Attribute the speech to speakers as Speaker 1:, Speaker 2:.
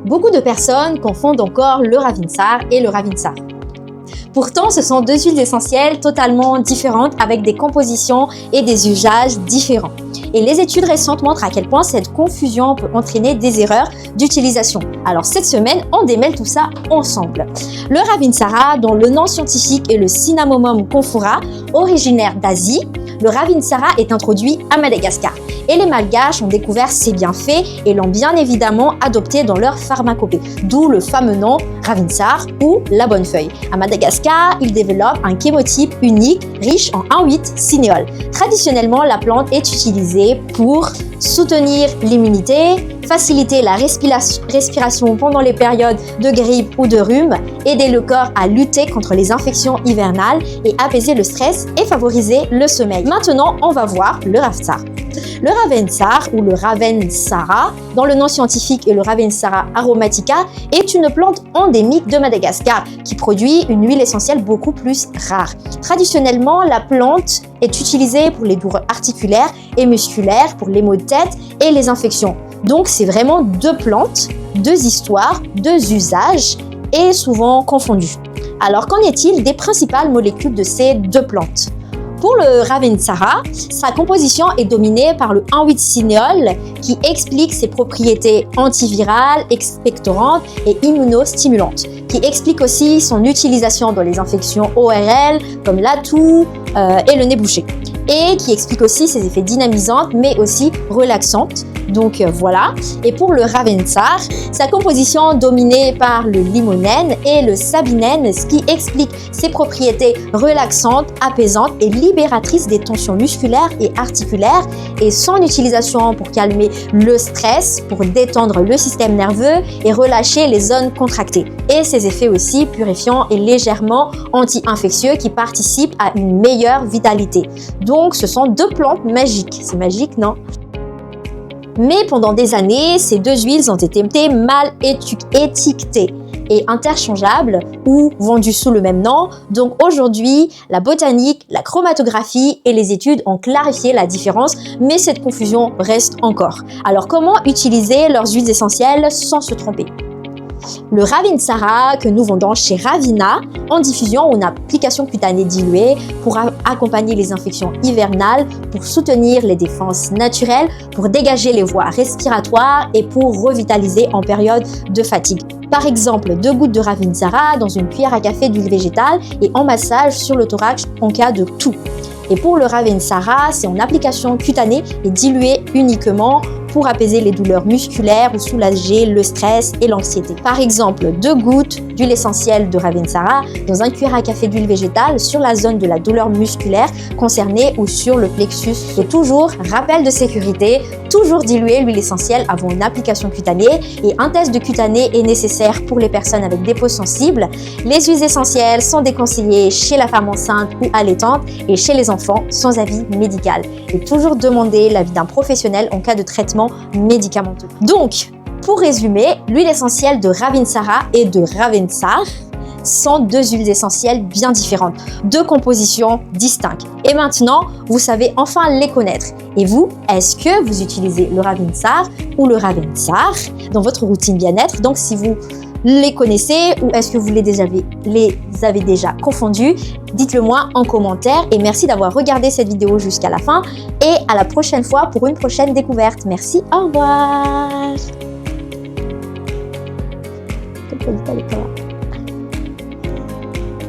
Speaker 1: Beaucoup de personnes confondent encore le Ravinsara et le Ravinsara. Pourtant, ce sont deux huiles essentielles totalement différentes avec des compositions et des usages différents. Et les études récentes montrent à quel point cette confusion peut entraîner des erreurs d'utilisation. Alors cette semaine, on démêle tout ça ensemble. Le Ravinsara, dont le nom scientifique est le Cinnamomum camphora, originaire d'Asie, le Ravinsara est introduit à Madagascar. Et les Malgaches ont découvert ses bienfaits et l'ont bien évidemment adopté dans leur pharmacopée, d'où le fameux nom Ravinsara ou la bonne feuille. À Madagascar, ils développent un chémotype unique riche en 1,8-cinéole. Traditionnellement, la plante est utilisée pour soutenir l'immunité, faciliter la respiration pendant les périodes de grippe ou de rhume, aider le corps à lutter contre les infections hivernales et apaiser le stress et favoriser le sommeil. Maintenant, on va voir le Ravinsara. Le Ravinsara ou le Ravensara, dont le nom scientifique est le Ravensara aromatica, est une plante endémique de Madagascar qui produit une huile essentielle beaucoup plus rare. Traditionnellement, la plante est utilisée pour les douleurs articulaires et musculaires, pour les maux de tête et les infections. Donc, c'est vraiment deux plantes, deux histoires, deux usages et souvent confondus. Alors, qu'en est-il des principales molécules de ces deux plantes ? Pour le Ravinsara, sa composition est dominée par le 1,8-cinéole qui explique ses propriétés antivirales, expectorantes et immunostimulantes, qui explique aussi son utilisation dans les infections ORL comme la toux et le nez bouché, et qui explique aussi ses effets dynamisants mais aussi relaxantes. Donc voilà. Et pour le Ravinsara, sa composition dominée par le limonène et le sabinène, ce qui explique ses propriétés relaxantes, apaisantes et libératrices des tensions musculaires et articulaires, et son utilisation pour calmer le stress, pour détendre le système nerveux et relâcher les zones contractées. Et ses effets aussi purifiants et légèrement anti-infectieux qui participent à une meilleure vitalité. Donc ce sont deux plantes magiques. C'est magique, non ? Mais pendant des années, ces deux huiles ont été mal étiquetées et interchangeables ou vendues sous le même nom. Donc aujourd'hui, la botanique, la chromatographie et les études ont clarifié la différence, mais cette confusion reste encore. Alors comment utiliser leurs huiles essentielles sans se tromper ? Le Ravinsara que nous vendons chez Ravina en diffusion ou en application cutanée diluée pour accompagner les infections hivernales, pour soutenir les défenses naturelles, pour dégager les voies respiratoires et pour revitaliser en période de fatigue. Par exemple, 2 gouttes de Ravinsara dans une cuillère à café d'huile végétale et en massage sur le thorax en cas de toux. Et pour le Ravinsara, c'est en application cutanée et diluée uniquement pour apaiser les douleurs musculaires ou soulager le stress et l'anxiété. Par exemple, 2 gouttes d'huile essentielle de Ravinsara dans un cuillère à café d'huile végétale sur la zone de la douleur musculaire concernée ou sur le plexus. Et toujours, rappel de sécurité, toujours diluer l'huile essentielle avant une application cutanée, et un test de cutané est nécessaire pour les personnes avec des peaux sensibles. Les huiles essentielles sont déconseillées chez la femme enceinte ou allaitante et chez les enfants sans avis médical. Et toujours demander l'avis d'un professionnel en cas de traitement médicamenteux. Donc, pour résumer, l'huile essentielle de Ravinsara et de Ravensara sont 2 huiles essentielles bien différentes, 2 compositions distinctes. Et maintenant, vous savez enfin les connaître. Et vous, est-ce que vous utilisez le Ravinsara ou le Ravensara dans votre routine bien-être? Donc, si vous les connaissez ou est-ce que vous les avez déjà confondus? Dites-le moi en commentaire et merci d'avoir regardé cette vidéo jusqu'à la fin et à la prochaine fois pour une prochaine découverte. Merci, au revoir.